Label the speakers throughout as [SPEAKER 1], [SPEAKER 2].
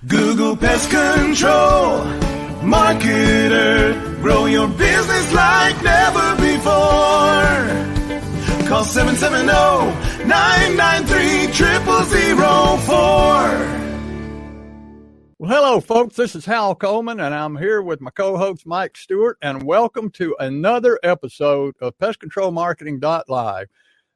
[SPEAKER 1] Google Pest Control Marketer. Grow your business like never before. Call 770-993-0004.
[SPEAKER 2] Well, hello, folks. This is Hal Coleman, and I'm here with my co-host, Mike Stewart, and welcome to another episode of PestControlMarketing.live,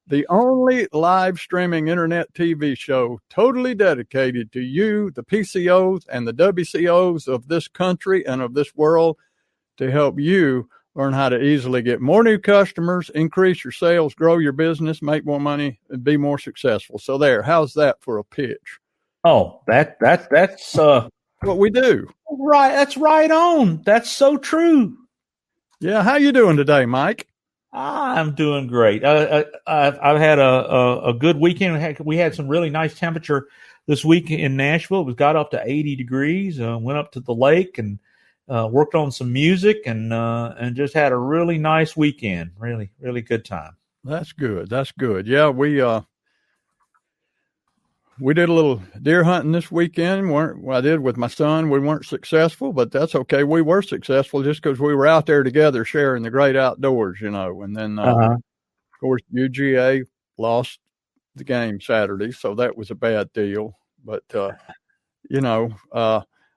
[SPEAKER 2] the only live streaming internet TV show totally dedicated to you, the PCOs and the WCOs of this country and of this world, to help you learn how to easily get more new customers, increase your sales, grow your business, make more money, and be more successful. So there, how's that for a pitch?
[SPEAKER 3] Oh, that's
[SPEAKER 2] What we do.
[SPEAKER 3] right. That's right on. That's so true.
[SPEAKER 2] Yeah, how you doing today, Mike?
[SPEAKER 3] I'm doing great. I've had a good weekend. We had some really nice temperature this week in Nashville. It got up to 80 degrees. Went up to the lake and worked on some music and just had a really nice weekend. Really, really good time.
[SPEAKER 2] That's good. That's good. Yeah, we did a little deer hunting this weekend. I did with my son. We weren't successful, but that's okay. We were successful just because we were out there together sharing the great outdoors, you know. And then, of course, UGA lost the game Saturday, so that was a bad deal. But,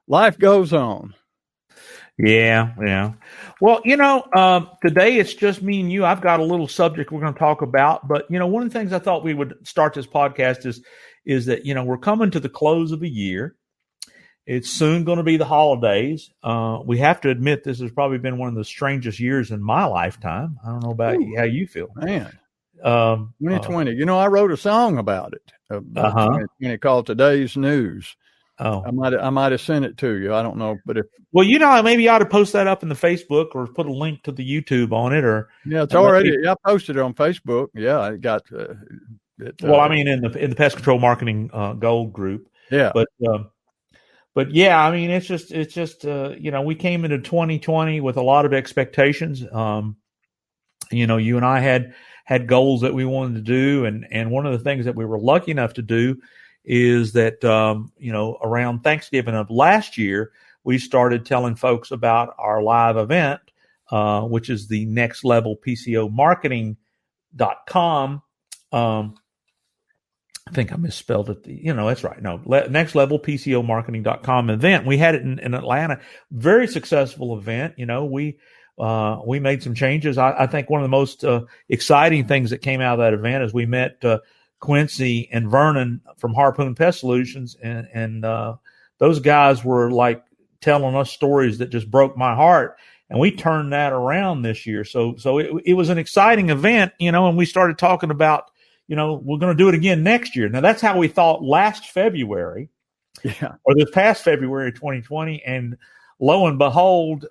[SPEAKER 2] life goes on.
[SPEAKER 3] Yeah. Well, today it's just me and you. I've got a little subject we're going to talk about, but, one of the things I thought we would start this podcast is that, we're coming to the close of a year. It's soon going to be the holidays. We have to admit this has probably been one of the strangest years in my lifetime. I don't know about how you feel.
[SPEAKER 2] Man, 2020. I wrote a song about it, 2020 called Today's News.
[SPEAKER 3] Oh,
[SPEAKER 2] I might have sent it to you. I don't know, but
[SPEAKER 3] maybe you ought to post that up in the Facebook or put a link to the YouTube on it. Or
[SPEAKER 2] it's already. I posted it on Facebook. Yeah, I got.
[SPEAKER 3] in the Pest Control Marketing Gold group.
[SPEAKER 2] Yeah,
[SPEAKER 3] but yeah, it's just we came into 2020 with a lot of expectations. You and I had goals that we wanted to do, and one of the things that we were lucky enough to do is that, around Thanksgiving of last year, we started telling folks about our live event, which is the Next Level PCO Marketing.com. I think I misspelled it. That's right. No, Next Level PCO Marketing.com event. We had it in Atlanta. Very successful event. We made some changes. I think one of the most exciting things that came out of that event is we met Quincy and Vernon from Harpoon Pest Solutions, and those guys were like telling us stories that just broke my heart, and we turned that around this year. So it was an exciting event, and we started talking about, we're going to do it again next year. Now that's how we thought last February, or this past February 2020, and lo and behold,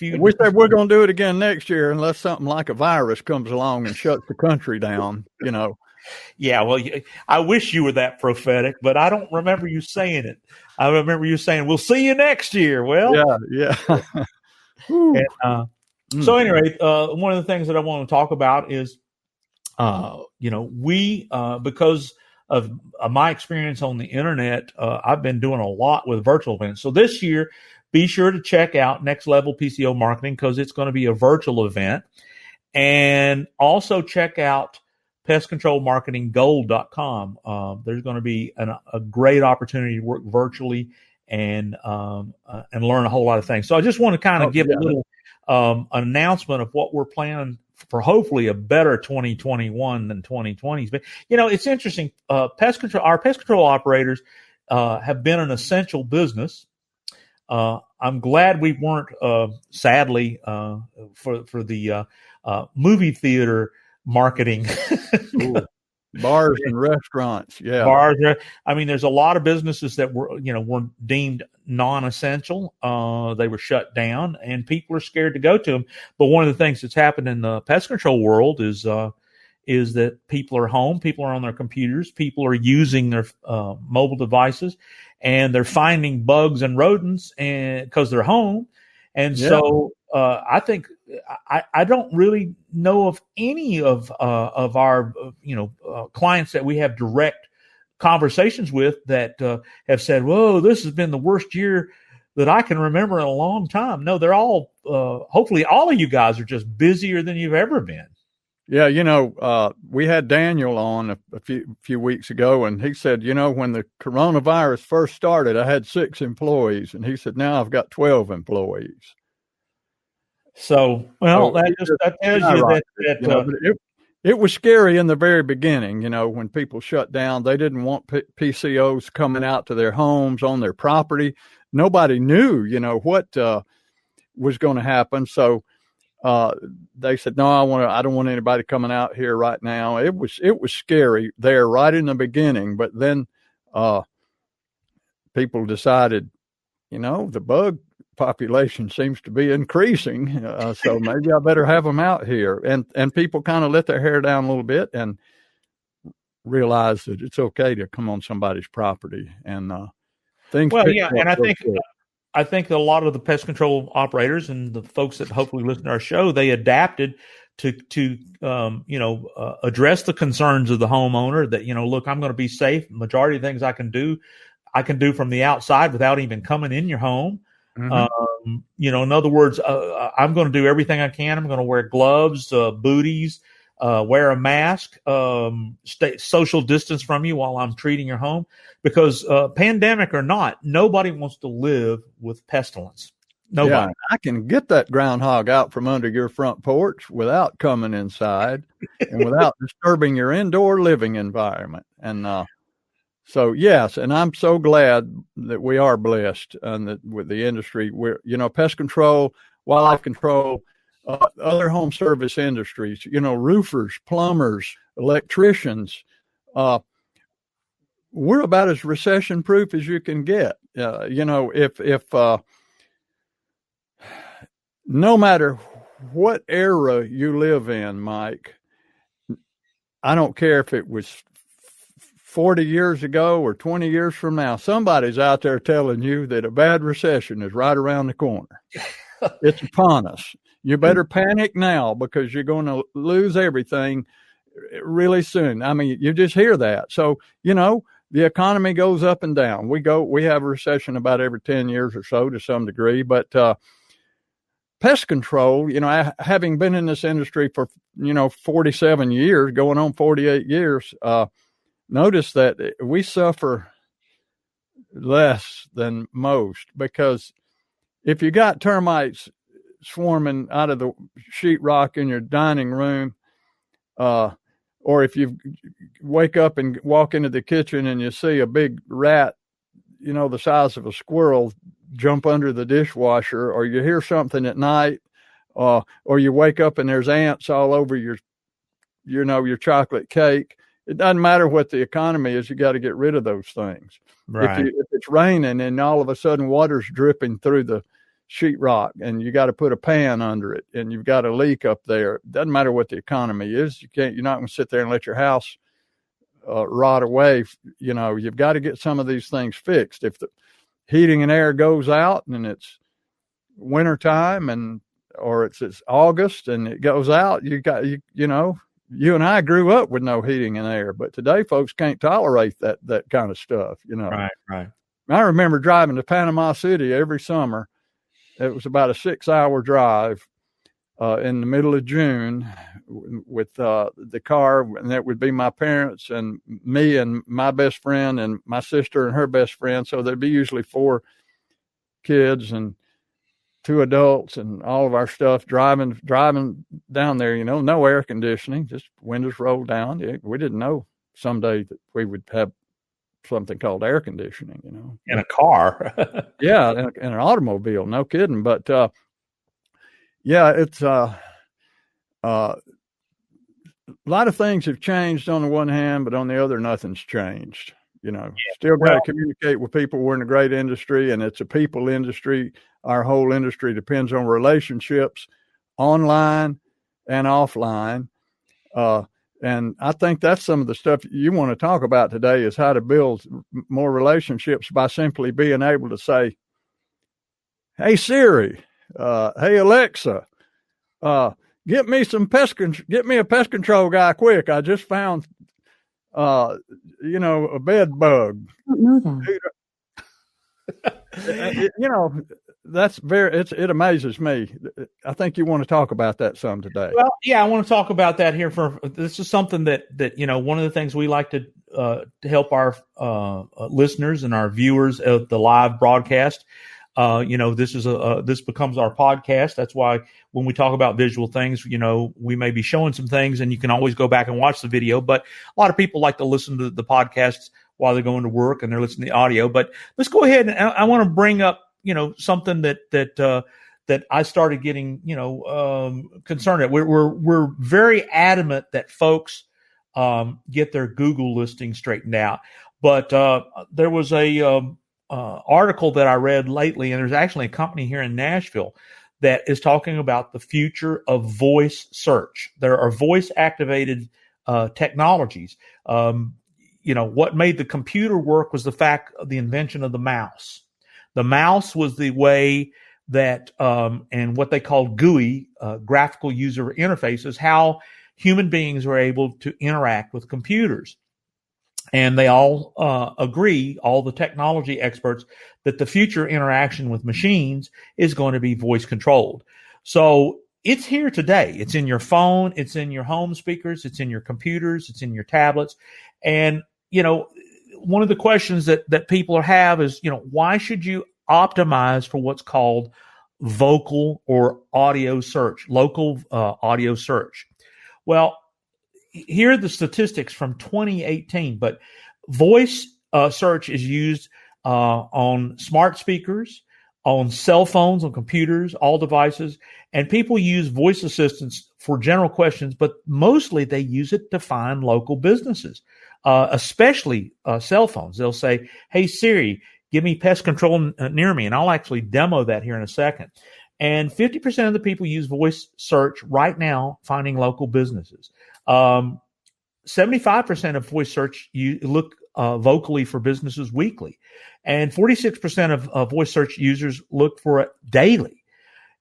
[SPEAKER 2] we said we're going to do it again next year unless something like a virus comes along and shuts the country down,
[SPEAKER 3] Yeah, well, I wish you were that prophetic, but I don't remember you saying it. I remember you saying, we'll see you next year. Well,
[SPEAKER 2] yeah.
[SPEAKER 3] And, so anyway, one of the things that I want to talk about is, because of my experience on the internet, I've been doing a lot with virtual events. So this year, be sure to check out Next Level PCO Marketing because it's going to be a virtual event. And also check out PestControlMarketingGold.com. There's going to be a great opportunity to work virtually and learn a whole lot of things. So I just want to kind of give a little announcement of what we're planning for hopefully a better 2021 than 2020. But, it's interesting. Our pest control operators have been an essential business. I'm glad we weren't, sadly, for the movie theater marketing.
[SPEAKER 2] Bars and restaurants. Yeah.
[SPEAKER 3] Bars. There's a lot of businesses that were deemed non-essential. They were shut down and people are scared to go to them. But one of the things that's happened in the pest control world is that people are home, people are on their computers, people are using their mobile devices, and they're finding bugs and rodents because they're home. And so I think I don't really know of any of our clients that we have direct conversations with that have said, "Whoa, this has been the worst year that I can remember in a long time." No, they're all. Hopefully, all of you guys are just busier than you've ever been.
[SPEAKER 2] Yeah, we had Daniel on a few weeks ago, and he said, when the coronavirus first started, I had 6 employees, and he said, now I've got 12 employees.
[SPEAKER 3] So, that tells you that
[SPEAKER 2] it was scary in the very beginning, when people shut down. They didn't want PCOs coming out to their homes, on their property. Nobody knew, what was going to happen. So they said, no, I don't want anybody coming out here right now. It was scary there right in the beginning, but then people decided, the bug population seems to be increasing, so maybe I better have them out here. And people kind of let their hair down a little bit and realize that it's okay to come on somebody's property and things.
[SPEAKER 3] Well, yeah, and I think a lot of the pest control operators and the folks that hopefully listen to our show, they adapted to address the concerns of the homeowner that, look, I'm going to be safe. Majority of things I can do from the outside without even coming in your home. Mm-hmm. In other words, I'm going to do everything I can. I'm going to wear gloves, booties, wear a mask, stay social distance from you while I'm treating your home, because pandemic or not, nobody wants to live with pestilence. Nobody.
[SPEAKER 2] Yeah, I can get that groundhog out from under your front porch without coming inside and without disturbing your indoor living environment. And so, yes, and I'm so glad that we are blessed and that with the industry, we're, pest control, wildlife control, other home service industries, roofers, plumbers, electricians, we're about as recession proof as you can get. If no matter what era you live in, Mike, I don't care if it was 40 years ago or 20 years from now, somebody's out there telling you that a bad recession is right around the corner. It's upon us. You better panic now because you're going to lose everything really soon. I mean, you just hear that. So, the economy goes up and down. We have a recession about every 10 years or so to some degree, but pest control, having been in this industry for, 47 years, going on 48 years, notice that we suffer less than most, because if you got termites swarming out of the sheetrock in your dining room, or if you wake up and walk into the kitchen and you see a big rat, the size of a squirrel, jump under the dishwasher, or you hear something at night, or you wake up and there's ants all over your chocolate cake. It doesn't matter what the economy is. You got to get rid of those things.
[SPEAKER 3] Right.
[SPEAKER 2] If it's raining and all of a sudden water's dripping through the sheetrock and you got to put a pan under it and you've got a leak up there, it doesn't matter what the economy is. You're not going to sit there and let your house rot away. You've got to get some of these things fixed. If the heating and air goes out and it's wintertime or it's August and it goes out, you and I grew up with no heating and air, but today folks can't tolerate that kind of stuff,
[SPEAKER 3] Right.
[SPEAKER 2] I remember driving to Panama City every summer. It was about a 6-hour drive in the middle of June with the car, and that would be my parents and me and my best friend and my sister and her best friend. So there'd be usually 4 kids and 2 adults and all of our stuff driving down there, no air conditioning, just windows rolled down. We didn't know someday that we would have something called air conditioning,
[SPEAKER 3] in a car.
[SPEAKER 2] Yeah. In an automobile. No kidding. But, it's, a lot of things have changed on the one hand, but on the other, nothing's changed. Still got to communicate with people. We're in a great industry and it's a people industry. Our whole industry depends on relationships online and offline. And I think that's some of the stuff you want to talk about today is how to build more relationships by simply being able to say, hey, Siri, hey, Alexa, get me a pest control guy quick. I just found uh, a bed bug.
[SPEAKER 4] I don't know that.
[SPEAKER 2] That's it amazes me. I think you want to talk about that some today.
[SPEAKER 3] Well, yeah, I want to talk about that here. This is something that one of the things we like to help our listeners and our viewers of the live broadcast. This becomes our podcast. That's why when we talk about visual things, we may be showing some things, and you can always go back and watch the video. But a lot of people like to listen to the podcasts while they're going to work and they're listening to the audio. But let's go ahead, and I want to bring up something that I started getting concerned at. We're very adamant that folks get their Google listing straightened out. But there was a article that I read lately, and there's actually a company here in Nashville that is talking about the future of voice search. There are voice activated technologies. What made the computer work was the invention of the mouse. The mouse was the way that, and what they called GUI, graphical user interfaces, how human beings were able to interact with computers. And they all agree, all the technology experts, that the future interaction with machines is going to be voice controlled. So it's here today. It's in your phone. It's in your home speakers. It's in your computers. It's in your tablets. And, one of the questions that people have is, why should you optimize for what's called vocal or audio search, local audio search? Well, here are the statistics from 2018, but voice search is used on smart speakers, on cell phones, on computers, all devices, and people use voice assistants for general questions, but mostly they use it to find local businesses, especially cell phones. They'll say, "Hey Siri, give me pest control near me," and I'll actually demo that here in a second. And 50% of the people use voice search right now finding local businesses. 75% of voice search you look vocally for businesses weekly, and 46% of voice search users look for it daily.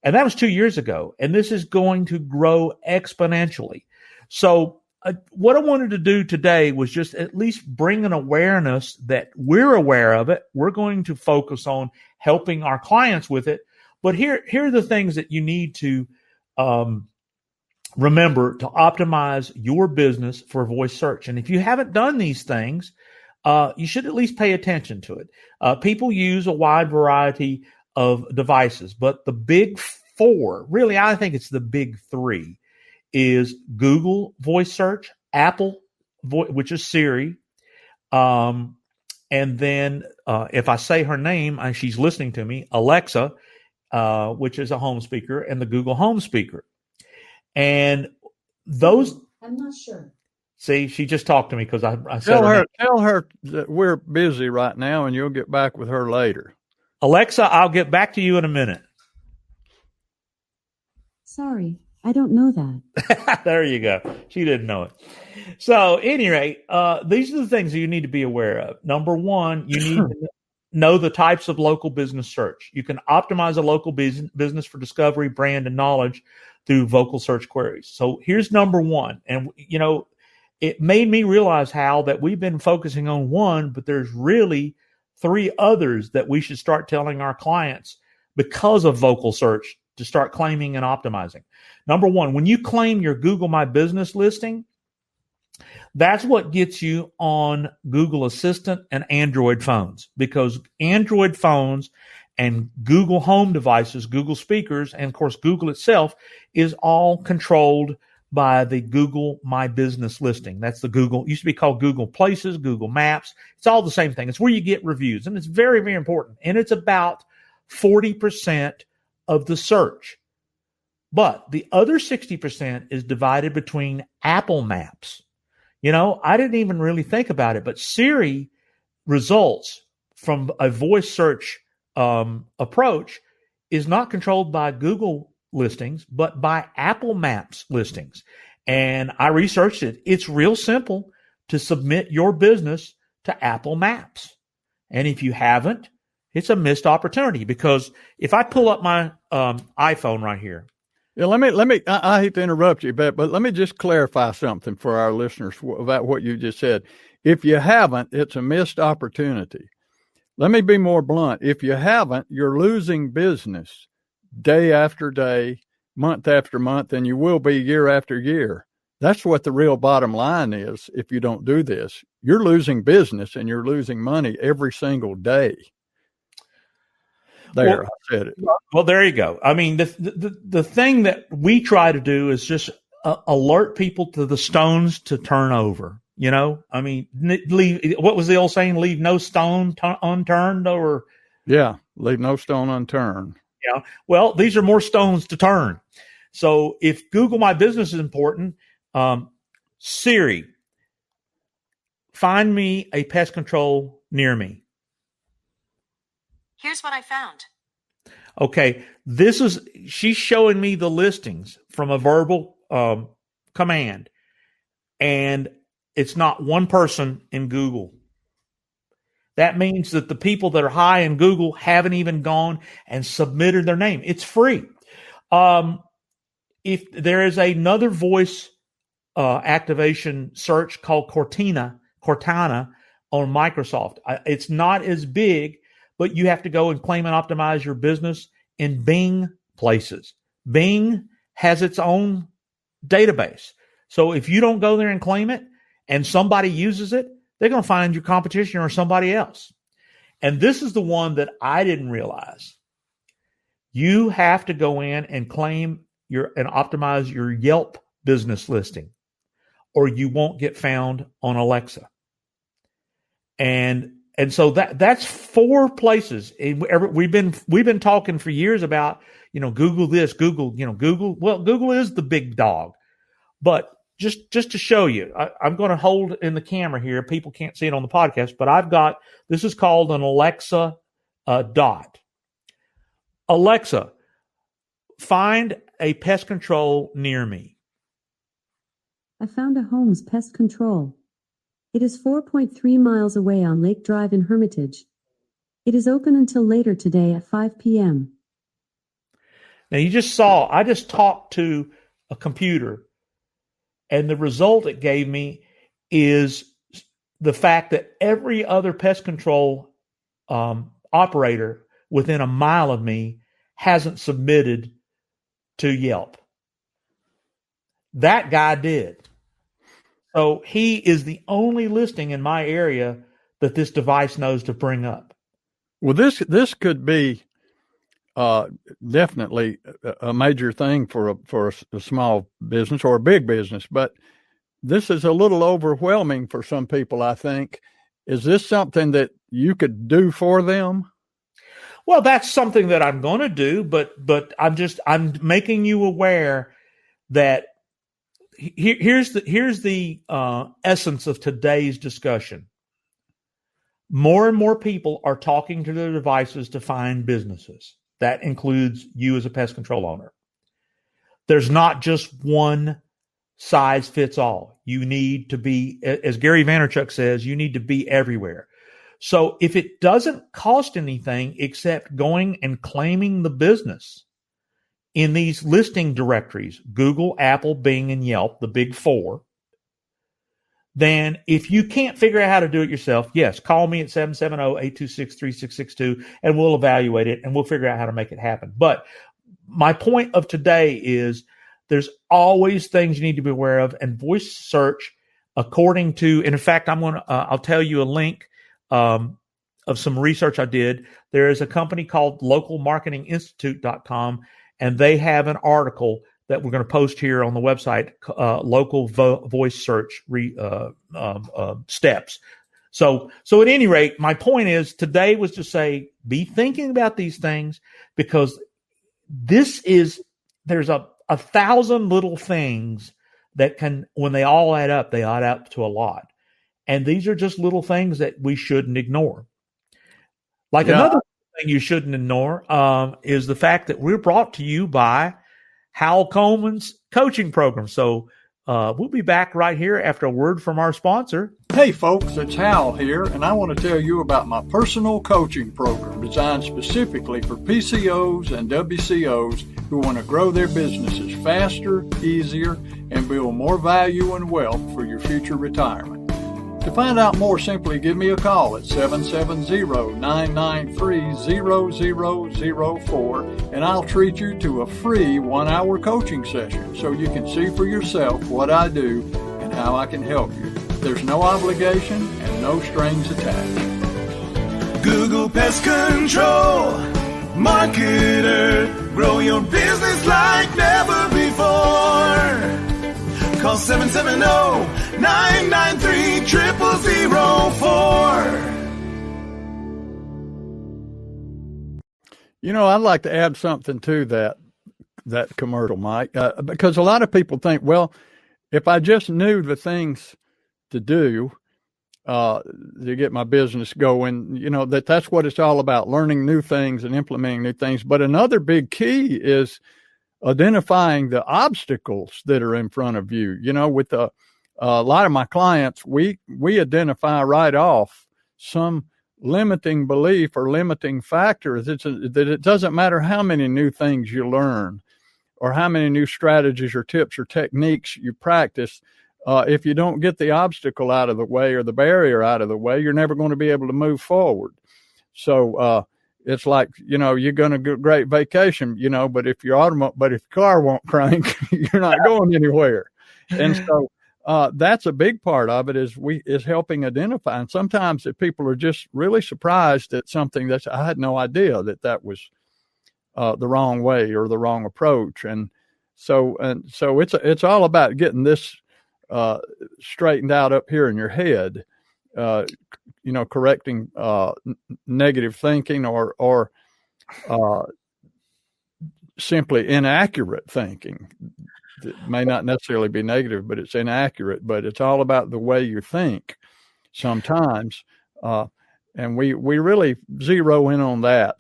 [SPEAKER 3] And that was 2 years ago, and this is going to grow exponentially. So what I wanted to do today was just at least bring an awareness that we're aware of it. We're going to focus on helping our clients with it. But here are the things that you need to remember to optimize your business for voice search. And if you haven't done these things, you should at least pay attention to it. People use a wide variety of devices, but the big four, really, I think it's the big three, is Google voice search, Apple, which is Siri, and then if I say her name, she's listening to me, Alexa, which is a home speaker, and the Google Home speaker. And those,
[SPEAKER 4] I'm not sure.
[SPEAKER 3] See, she just talked to me because I said
[SPEAKER 2] tell her that we're busy right now, and you'll get back with her later.
[SPEAKER 3] Alexa, I'll get back to you in a minute.
[SPEAKER 4] Sorry, I don't know that.
[SPEAKER 3] There you go. She didn't know it. So, at any rate, these are the things that you need to be aware of. Number one, you need to know the types of local business search. You can optimize a local business for discovery, brand, and knowledge through vocal search queries. So here's number one. And, it made me realize how that we've been focusing on one, but there's really three others that we should start telling our clients because of vocal search to start claiming and optimizing. Number one, when you claim your Google My Business listing, that's what gets you on Google Assistant and Android phones, because Android phones and Google Home devices, Google speakers, and of course Google itself is all controlled by the Google My Business listing. That's the Google, used to be called Google Places, Google Maps. It's all the same thing. It's where you get reviews, and it's very, very important. And it's about 40% of the search. But the other 60% is divided between Apple Maps. I didn't even really think about it, but Siri results from a voice search approach is not controlled by Google listings, but by Apple Maps listings. And I researched it. It's real simple to submit your business to Apple Maps. And if you haven't, it's a missed opportunity, because if I pull up my iPhone right here,
[SPEAKER 2] Yeah, I hate to interrupt you, but let me just clarify something for our listeners about what you just said. If you haven't, it's a missed opportunity. Let me be more blunt. If you haven't, you're losing business day after day, month after month, and you will be year after year. That's what the real bottom line is. If you don't do this, you're losing business and you're losing money every single day. There, I said it.
[SPEAKER 3] Well, there you go. I mean, the thing that we try to do is just alert people to the stones to turn over. You know, I mean, what was the old saying? Leave no stone unturned, or
[SPEAKER 2] leave no stone unturned.
[SPEAKER 3] Yeah. Well, these are more stones to turn. So if Google My Business is important, Siri, find me a pest control near me.
[SPEAKER 5] Here's what I found.
[SPEAKER 3] Okay, she's showing me the listings from a verbal command, and it's not one person in Google. That means that the people that are high in Google haven't even gone and submitted their name. It's free. If there is another voice activation search called Cortana on Microsoft, it's not as big, but you have to go and claim and optimize your business in Bing places. Bing has its own database. So if you don't go there and claim it and somebody uses it, they're going to find your competition or somebody else. And this is the one that I didn't realize. You have to go in and claim and optimize your Yelp business listing, or you won't get found on Alexa. And so that's 4 places. We've been talking for years about, Google this, Google. Well, Google is the big dog, but just to show you, I'm going to hold in the camera here. People can't see it on the podcast, but this is called an Alexa dot. Alexa, find a pest control near me.
[SPEAKER 4] I found a Holmes Pest Control. It is 4.3 miles away on Lake Drive in Hermitage. It is open until later today at 5 p.m.
[SPEAKER 3] Now you just saw, I just talked to a computer, and the result it gave me is the fact that every other pest control operator within a mile of me hasn't submitted to Yelp. That guy did. So he is the only listing in my area that this device knows to bring up.
[SPEAKER 2] Well, this could be definitely a major thing for a small business or a big business, but this is a little overwhelming for some people, I think. Is this something that you could do for them?
[SPEAKER 3] Well, that's something that I'm going to do, but I'm making you aware that here's the essence of today's discussion. More and more people are talking to their devices to find businesses. That includes you as a pest control owner. There's not just one size fits all. You need to be, as Gary Vaynerchuk says, you need to be everywhere. So if it doesn't cost anything except going and claiming the business in these listing directories, Google, Apple, Bing, and Yelp, the big 4, then if you can't figure out how to do it yourself, yes, call me at 770-826-3662 and we'll evaluate it and we'll figure out how to make it happen. But my point of today is there's always things you need to be aware of, and voice search, according to, and in fact, I'll tell you a link of some research I did. There is a company called localmarketinginstitute.com, and they have an article that we're going to post here on the website, local voice search steps. So at any rate, my point is today was to say, be thinking about these things, because there's a 1,000 little things that can, when they all add up, they add up to a lot. And these are just little things that we shouldn't ignore. Another thing you shouldn't ignore is the fact that we're brought to you by Hal Coleman's coaching program. So We'll be back right here after a word from our sponsor.
[SPEAKER 2] Hey folks, it's Hal here, and I want to tell you about my personal coaching program designed specifically for PCOs and WCOs who want to grow their businesses faster, easier, and build more value and wealth for your future retirement. To find out more, simply give me a call at 770-993-0004, and I'll treat you to a free 1-hour coaching session so you can see for yourself what I do and how I can help you. There's no obligation and no strings attached.
[SPEAKER 1] Google Pest Control, marketer, grow your business like never before. Call 770-993-0004.
[SPEAKER 2] You know, I'd like to add something to that commercial, Mike, because a lot of people think, well, if I just knew the things to do to get my business going, you know, that's what it's all about, learning new things and implementing new things. But another big key is identifying the obstacles that are in front of you. You know, with a lot of my clients, we identify right off some limiting belief or limiting factors. That it doesn't matter how many new things you learn or how many new strategies or tips or techniques you practice. If you don't get the obstacle out of the way or the barrier out of the way, you're never going to be able to move forward. So, it's like, you know, you're going to get a great vacation, you know, but if your car won't crank, you're not going anywhere. And so that's a big part of it is helping identify. And sometimes if people are just really surprised at something I had no idea that was the wrong way or the wrong approach. And so it's all about getting this straightened out up here in your head. You know, correcting negative thinking or simply inaccurate thinking. It may not necessarily be negative, but it's inaccurate. But it's all about the way you think sometimes. And we really zero in on that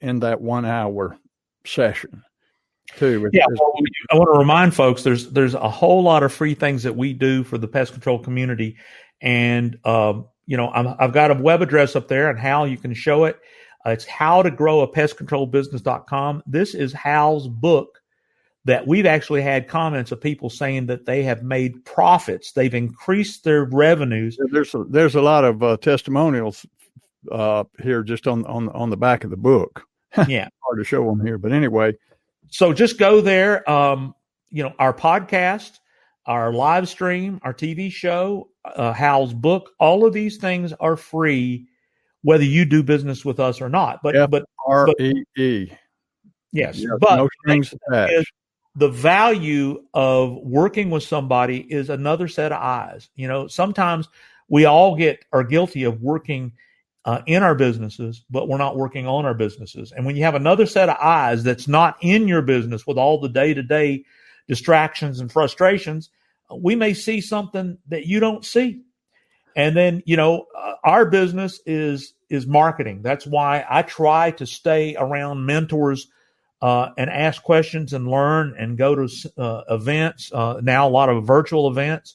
[SPEAKER 2] in that 1-hour session. Too.
[SPEAKER 3] Yeah, well, I want to remind folks there's a whole lot of free things that we do for the pest control community, and you know, I've got a web address up there and how you can show it. It's howtogrowapestcontrolbusiness.com. This is Hal's book that we've actually had comments of people saying that they have made profits, they've increased their revenues.
[SPEAKER 2] There's a lot of testimonials here just on the back of the book.
[SPEAKER 3] Yeah,
[SPEAKER 2] hard to show them here, but anyway.
[SPEAKER 3] So just go there. You know, our podcast, our live stream, our TV show, Hal's book, all of these things are free, whether you do business with us or not. But
[SPEAKER 2] FREE.
[SPEAKER 3] Yes,
[SPEAKER 2] yeah,
[SPEAKER 3] but
[SPEAKER 2] no strings attached.
[SPEAKER 3] The value of working with somebody is another set of eyes. You know, sometimes we all are guilty of working in our businesses, but we're not working on our businesses. And when you have another set of eyes that's not in your business with all the day-to-day distractions and frustrations, we may see something that you don't see. And then, you know, our business is marketing. That's why I try to stay around mentors and ask questions and learn and go to events, now a lot of virtual events.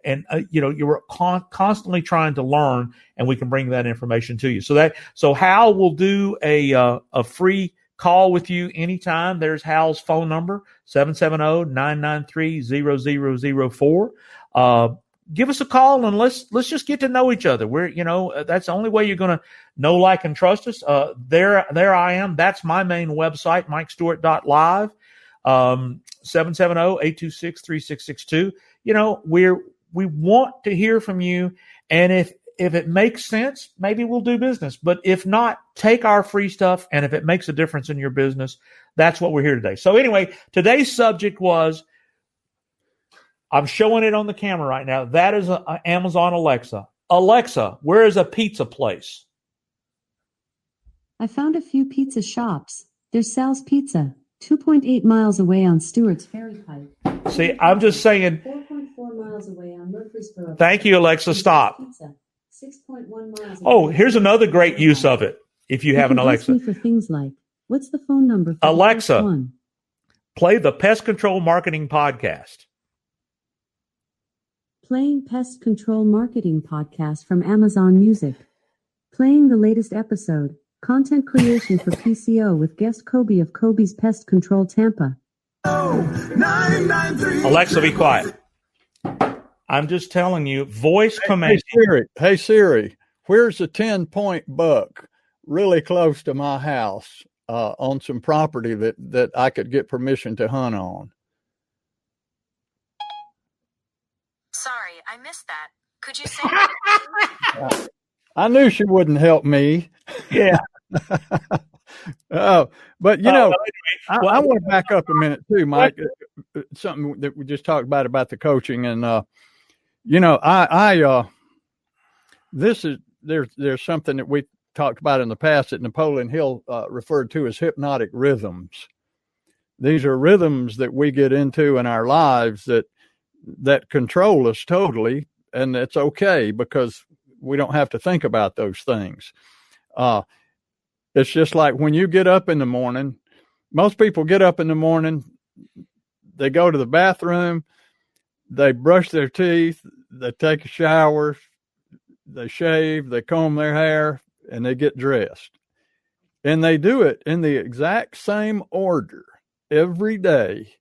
[SPEAKER 3] And you know, you're constantly trying to learn, and we can bring that information to you. So Hal will do a free call with you anytime. There's Hal's phone number, 770-993-0004. Give us a call and let's just get to know each other. That's the only way you're going to know, like, and trust us. There I am. That's my main website, mikestewart.live, 770-826-3662. You know, we want to hear from you. And if it makes sense, maybe we'll do business. But if not, take our free stuff. And if it makes a difference in your business, that's what we're here today. So anyway, today's subject was, I'm showing it on the camera right now. That is Amazon Alexa. Alexa, where is a pizza place?
[SPEAKER 4] I found a few pizza shops. There's Sal's Pizza, 2.8 miles away on Stewart's Ferry Pike.
[SPEAKER 3] See, I'm just saying.
[SPEAKER 4] 4.4 miles away on Murfreesboro.
[SPEAKER 3] Thank you, Alexa. Stop.
[SPEAKER 4] Pizza, 6.1 miles away.
[SPEAKER 3] Oh, here's another great use of it. If you have an Alexa.
[SPEAKER 4] Ask me for things like, what's the phone number for
[SPEAKER 3] Alexa,
[SPEAKER 4] one?
[SPEAKER 3] Play the Pest Control Marketing Podcast.
[SPEAKER 4] Playing Pest Control Marketing Podcast from Amazon Music. Playing the latest episode. Content creation for PCO with guest Kobe of Kobe's Pest Control Tampa.
[SPEAKER 1] 993.
[SPEAKER 3] Alexa, be quiet. I'm just telling you, voice command.
[SPEAKER 2] Hey Siri, where's a 10-point buck really close to my house on some property that I could get permission to hunt on?
[SPEAKER 5] Sorry, I missed that. Could you say that?
[SPEAKER 2] I knew she wouldn't help me.
[SPEAKER 3] Yeah.
[SPEAKER 2] Oh, but
[SPEAKER 3] anyway,
[SPEAKER 2] I want to back up a minute too, Mike. Something that we just talked about the coaching, and there's something that we talked about in the past that Napoleon Hill referred to as hypnotic rhythms. These are rhythms that we get into in our lives that control us totally, and it's okay because we don't have to think about those things. It's just like when you get up in the morning, most people get up in the morning, they go to the bathroom, they brush their teeth, they take a shower, they shave, they comb their hair, and they get dressed. And they do it in the exact same order every day.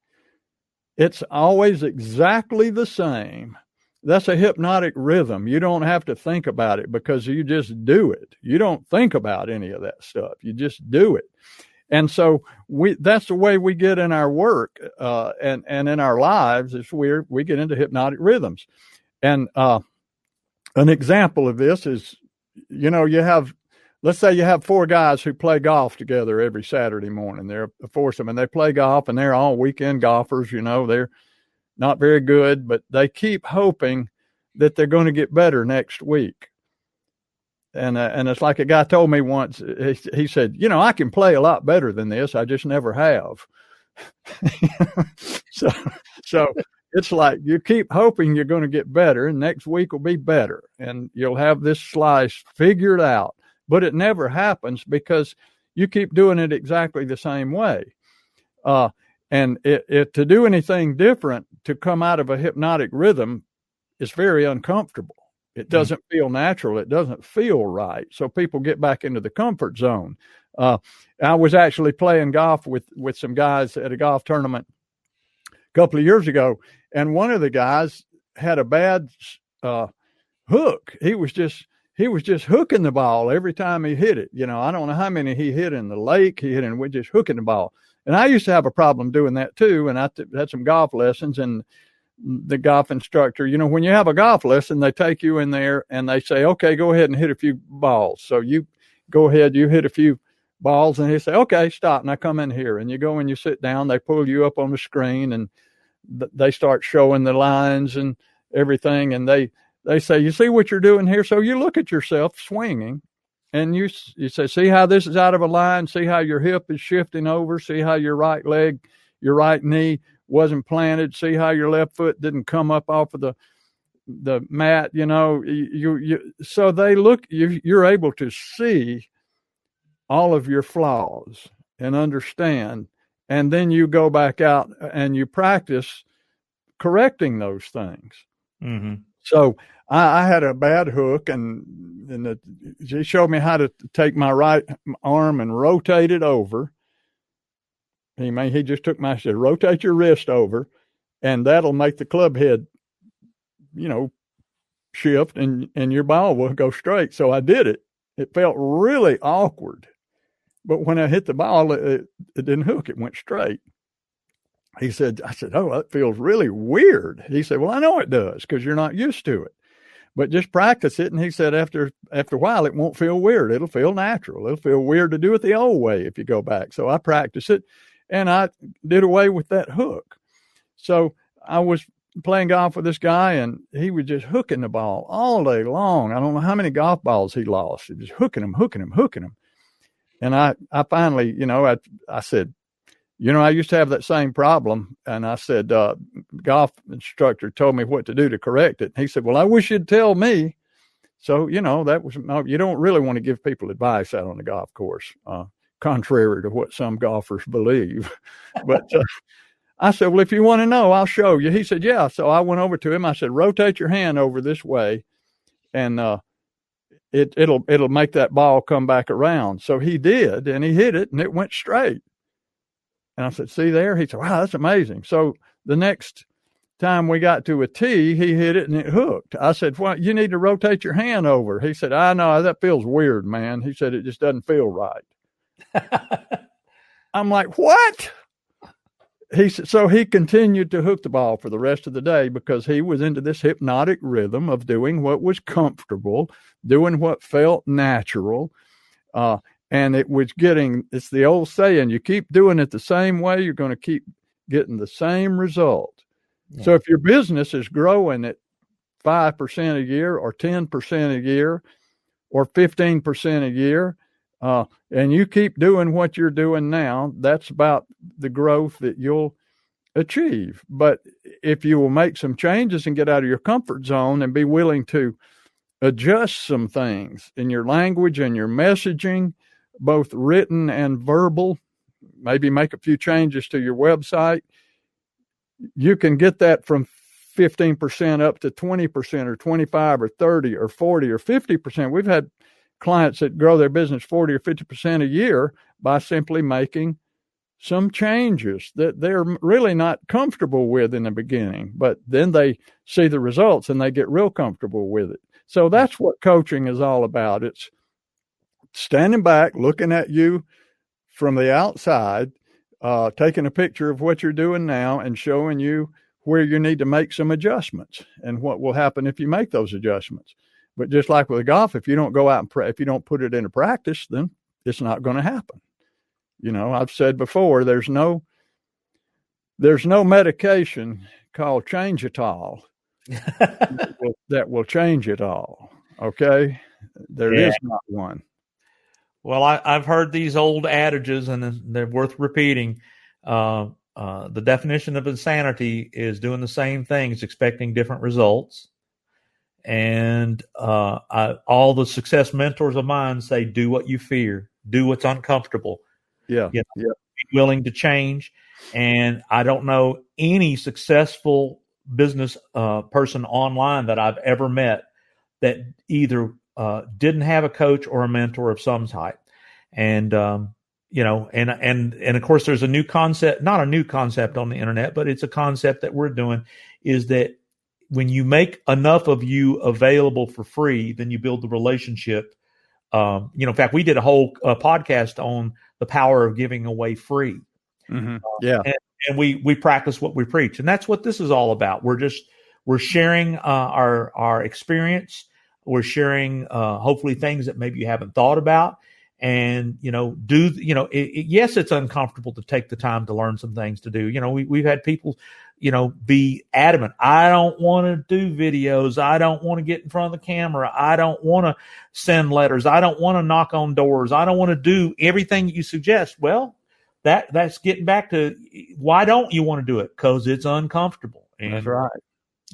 [SPEAKER 2] It's always exactly the same. That's a hypnotic rhythm. You don't have to think about it because you just do it. You don't think about any of that stuff. You just do it. And so that's the way we get in our work and in our lives. It's weird. We get into hypnotic rhythms. And an example of this is, let's say you have 4 guys who play golf together every Saturday morning. They're a foursome, and they play golf, and they're all weekend golfers. They're not very good, but they keep hoping that they're going to get better next week. And it's like a guy told me once, he said, I can play a lot better than this. I just never have. So it's like you keep hoping you're going to get better, and next week will be better, and you'll have this slice figured out. But it never happens because you keep doing it exactly the same way. And to do anything different, to come out of a hypnotic rhythm, is very uncomfortable. It doesn't feel natural. It doesn't feel right. So people get back into the comfort zone. I was actually playing golf with some guys at a golf tournament a couple of years ago, and one of the guys had a bad hook. He was just hooking the ball every time he hit it. I don't know how many he hit in the lake. He hit with just hooking the ball. And I used to have a problem doing that too. And I had some golf lessons, and the golf instructor, when you have a golf lesson, they take you in there and they say, okay, go ahead and hit a few balls. So you go ahead, you hit a few balls, and he say, okay, stop. Now come in here. And you go and you sit down, they pull you up on the screen, and they start showing the lines and everything. And they say, you see what you're doing here? So you look at yourself swinging, and you say, see how this is out of a line? See how your hip is shifting over? See how your right leg, your right knee wasn't planted? See how your left foot didn't come up off of the mat? So they look, you're able to see all of your flaws and understand. And then you go back out and you practice correcting those things. Mm-hmm. So I had a bad hook, and she showed me how to take my right arm and rotate it over. He just took said, rotate your wrist over, and that'll make the club head, shift, and your ball will go straight. So I did it. It felt really awkward, but when I hit the ball, it didn't hook. It went straight. I said, oh, that feels really weird. He said, well, I know it does because you're not used to it. But just practice it. And he said, after a while, it won't feel weird. It'll feel natural. It'll feel weird to do it the old way if you go back. So I practiced it, and I did away with that hook. So I was playing golf with this guy, and he was just hooking the ball all day long. I don't know how many golf balls he lost. He was hooking them. And I finally, I said, I used to have that same problem. And I said, golf instructor told me what to do to correct it. He said, well, I wish you'd tell me. So, that was, you don't really want to give people advice out on the golf course, contrary to what some golfers believe. But I said, well, if you want to know, I'll show you. He said, yeah. So I went over to him. I said, rotate your hand over this way, and it'll make that ball come back around. So he did, and he hit it, and it went straight. And I said, see there? He said, wow, that's amazing. So the next time we got to a tee, he hit it and it hooked. I said, well, you need to rotate your hand over. He said, I know, that feels weird, man. He said, it just doesn't feel right. I'm like, what? He said, so he continued to hook the ball for the rest of the day because he was into this hypnotic rhythm of doing what was comfortable, doing what felt natural. And it was it's the old saying, you keep doing it the same way, you're going to keep getting the same result. Yeah. So if your business is growing at 5% a year or 10% a year or 15% a year, and you keep doing what you're doing now, that's about the growth that you'll achieve. But if you will make some changes and get out of your comfort zone and be willing to adjust some things in your language and your messaging, both written and verbal, maybe make a few changes to your website, you can get that from 15% up to 20% or 25 or 30 or 40 or 50%. We've had clients that grow their business 40 or 50% a year by simply making some changes that they're really not comfortable with in the beginning, but then they see the results and they get real comfortable with it. So that's what coaching is all about. It's standing back, looking at you from the outside, taking a picture of what you're doing now and showing you where you need to make some adjustments and what will happen if you make those adjustments. But just like with golf, if you don't go out and if you don't put it into practice, then it's not going to happen. You know, I've said before, there's no medication called Change-It-All that will change it all. Okay, there is not one.
[SPEAKER 3] Well, I've heard these old adages, and they're worth repeating. The definition of insanity is doing the same things, expecting different results. And all the success mentors of mine say, do what you fear, do what's uncomfortable.
[SPEAKER 2] Yeah.
[SPEAKER 3] Be willing to change. And I don't know any successful business person online that I've ever met that either didn't have a coach or a mentor of some type. And, and of course there's a new concept, not a new concept on the internet, but it's a concept that we're doing, is that when you make enough of you available for free, then you build the relationship. In fact, we did a whole podcast on the power of giving away free.
[SPEAKER 2] Mm-hmm.
[SPEAKER 3] And we practice what we preach. And that's what this is all about. We're sharing our experience. We're sharing hopefully things that maybe you haven't thought about. And, yes, it's uncomfortable to take the time to learn some things to do. We've had people, be adamant. I don't want to do videos. I don't want to get in front of the camera. I don't want to send letters. I don't want to knock on doors. I don't want to do everything you suggest. Well, that's getting back to why don't you want to do it? Because it's uncomfortable. And,
[SPEAKER 2] that's right.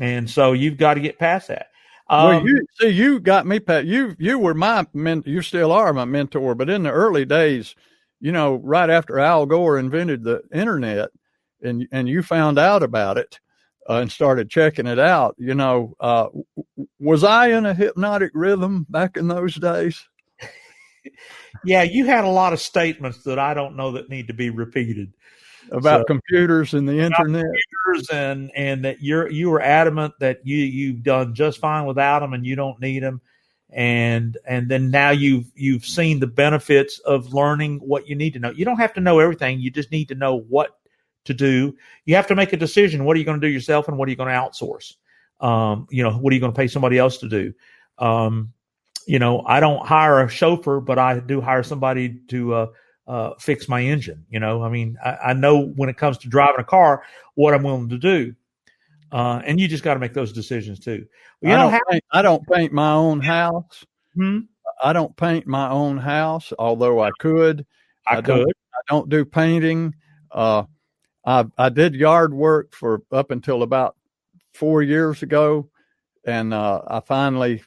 [SPEAKER 3] And so you've got to get past that.
[SPEAKER 2] Well, you got me, Pat. You were my mentor. You still are my mentor. But in the early days, right after Al Gore invented the internet, and you found out about it and started checking it out, was I in a hypnotic rhythm back in those days?
[SPEAKER 3] Yeah, you had a lot of statements that I don't know that need to be repeated
[SPEAKER 2] about computers and the internet,
[SPEAKER 3] and that you were adamant that you've done just fine without them and you don't need them, and then now you've seen the benefits of learning what you need to know. You don't have to know everything. You just need to know what to do. You have to make a decision. What are you going to do yourself, and what are you going to outsource? What are you going to pay somebody else to do? I don't hire a chauffeur, but I do hire somebody to fix my engine. I know when it comes to driving a car, what I'm willing to do. And you just got to make those decisions too.
[SPEAKER 2] I don't paint my own house.
[SPEAKER 3] Hmm?
[SPEAKER 2] I don't paint my own house, although I could. I don't do painting. I did yard work for up until about 4 years ago. And I finally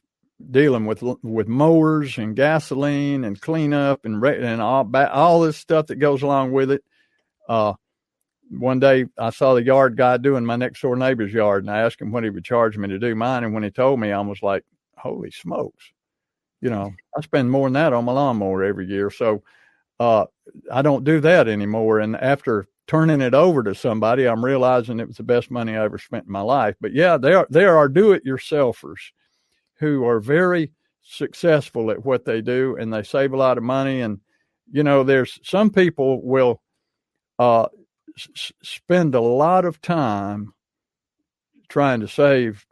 [SPEAKER 2] dealing with mowers and gasoline and cleanup and all this stuff that goes along with it. one day I saw the yard guy doing my next door neighbor's yard, and I asked him what he would charge me to do mine. And when he told me, I was like, holy smokes. I spend more than that on my lawnmower every year. So I don't do that anymore. And after turning it over to somebody, I'm realizing it was the best money I ever spent in my life. But yeah, there are do-it-yourselfers who are very successful at what they do, and they save a lot of money. And, there's some people will spend a lot of time trying to save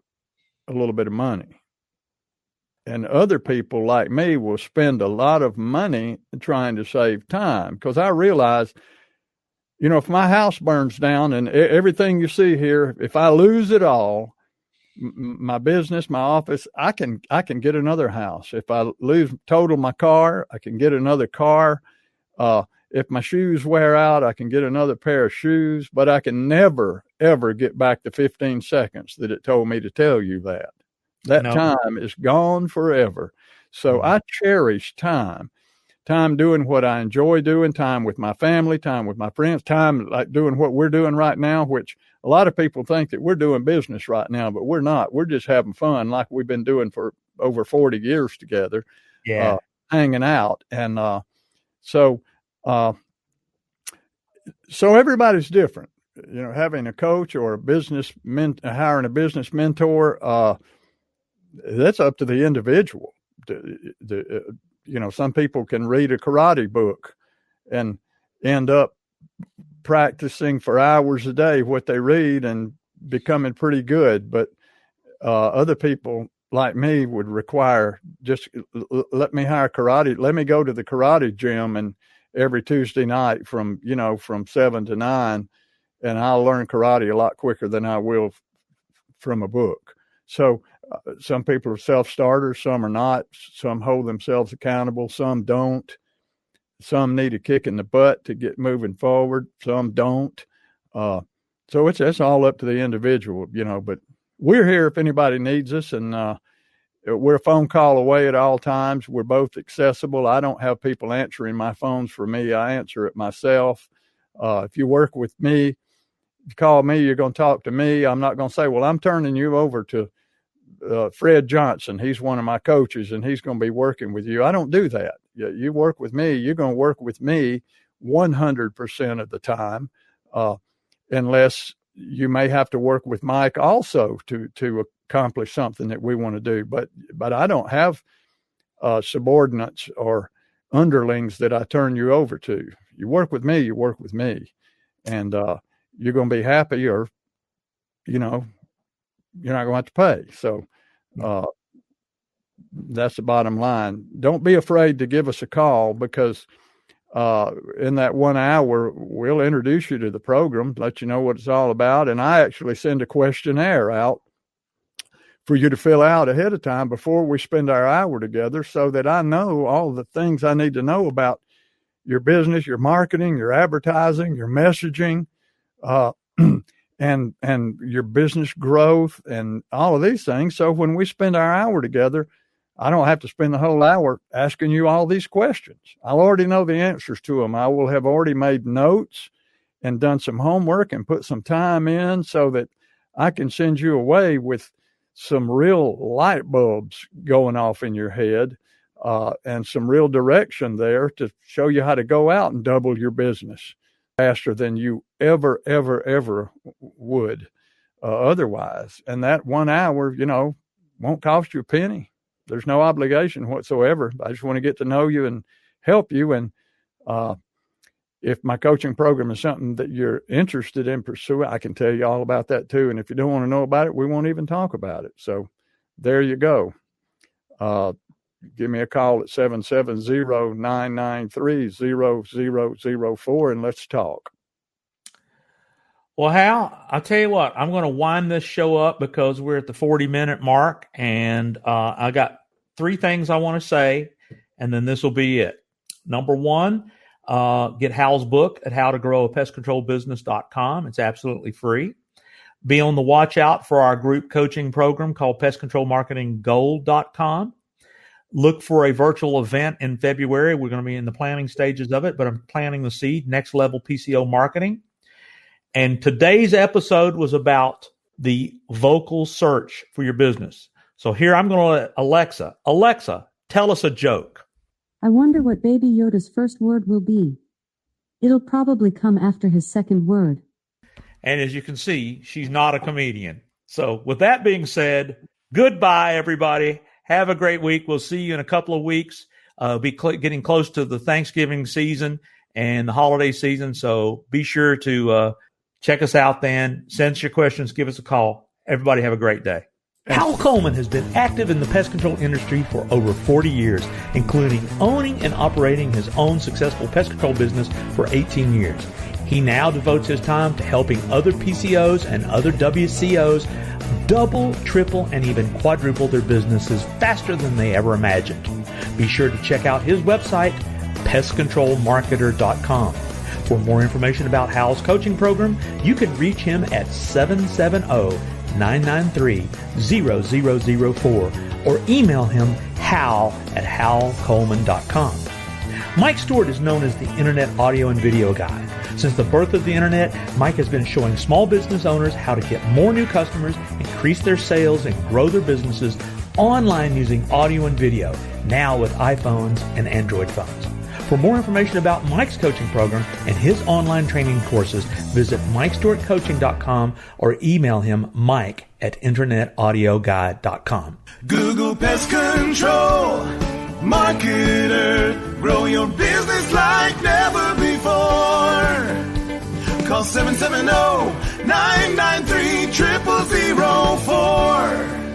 [SPEAKER 2] a little bit of money. And other people like me will spend a lot of money trying to save time, because I realize, if my house burns down and everything you see here, if I lose it all, my business, my office, I can get another house. If I total my car, I can get another car. If my shoes wear out, I can get another pair of shoes, but I can never, ever get back the 15 seconds that it told me to tell you that. That time is gone forever. So I cherish time doing what I enjoy doing, time with my family, time with my friends, time like doing what we're doing right now, which a lot of people think that we're doing business right now, but we're not. We're just having fun like we've been doing for over 40 years together, hanging out. And so everybody's different. Having a coach or hiring a business mentor, that's up to the individual. Some people can read a karate book and end up practicing for hours a day what they read and becoming pretty good. But other people like me would require just let me hire karate. Let me go to the karate gym and every Tuesday night from 7 to 9, and I'll learn karate a lot quicker than I will from a book. So some people are self-starters, some are not. Some hold themselves accountable, some don't. Some need a kick in the butt to get moving forward, some don't. So it's all up to the individual, but we're here if anybody needs us, and we're a phone call away at all times. We're both accessible. I don't have people answering my phones for me. I answer it myself. If you work with me, if you call me, you're going to talk to me. I'm not going to say, well, I'm turning you over to Fred Johnson. He's one of my coaches and he's going to be working with you. I don't do that. You work with me, you're going to work with me 100% of the time, unless you may have to work with Mike also to accomplish something that we want to do. But I don't have subordinates or underlings that I turn you over to. You work with me, you work with me, and you're going to be happy, or you're not going to have to pay. So that's the bottom line. Don't be afraid to give us a call, because in that 1 hour, we'll introduce you to the program, let you know what it's all about. And I actually send a questionnaire out for you to fill out ahead of time before we spend our hour together, so that I know all the things I need to know about your business, your marketing, your advertising, your messaging, and your business growth and all of these things. So when we spend our hour together, I don't have to spend the whole hour asking you all these questions. I'll already know the answers to them. I will have already made notes and done some homework and put some time in, so that I can send you away with some real light bulbs going off in your head, and some real direction there to show you how to go out and double your business faster than you ever would otherwise. And that 1 hour, won't cost you a penny. There's no obligation whatsoever. I just want to get to know you and help you. And if my coaching program is something that you're interested in pursuing, I can tell you all about that too. And if you don't want to know about it, we won't even talk about it. So there you go. Give me a call at 770-993-0004 and let's talk.
[SPEAKER 3] Well, Hal, I'll tell you what, I'm going to wind this show up because we're at the 40-minute mark, and I got 3 things I want to say, and then this will be it. Number 1, get Hal's book at howtogrowapestcontrolbusiness.com. It's absolutely free. Be on the watch out for our group coaching program called pestcontrolmarketinggold.com. Look for a virtual event in February. We're going to be in the planning stages of it, but I'm planting the seed, Next Level PCO Marketing. And today's episode was about the vocal search for your business. So here I'm going to let Alexa, tell us a joke.
[SPEAKER 4] I wonder what Baby Yoda's first word will be. It'll probably come after his second word.
[SPEAKER 3] And as you can see, she's not a comedian. So with that being said, goodbye, everybody. Have a great week. We'll see you in a couple of weeks. Getting close to the Thanksgiving season and the holiday season. So be sure to check us out then. Send us your questions. Give us a call. Everybody have a great day. Hal Coleman has been active in the pest control industry for over 40 years, including owning and operating his own successful pest control business for 18 years. He now devotes his time to helping other PCOs and other WCOs double, triple, and even quadruple their businesses faster than they ever imagined. Be sure to check out his website, pestcontrolmarketer.com. For more information about Hal's coaching program, you can reach him at 770-993-0004 or email him hal@halcoleman.com. Mike Stewart is known as the Internet audio and video guy. Since the birth of the Internet, Mike has been showing small business owners how to get more new customers, increase their sales, and grow their businesses online using audio and video, now with iPhones and Android phones. For more information about Mike's coaching program and his online training courses, visit MikeStewartCoaching.com or email him mike@internetaudioguide.com.
[SPEAKER 1] Google Pest Control Marketer. Grow your business like never before. Call 770-993-0004.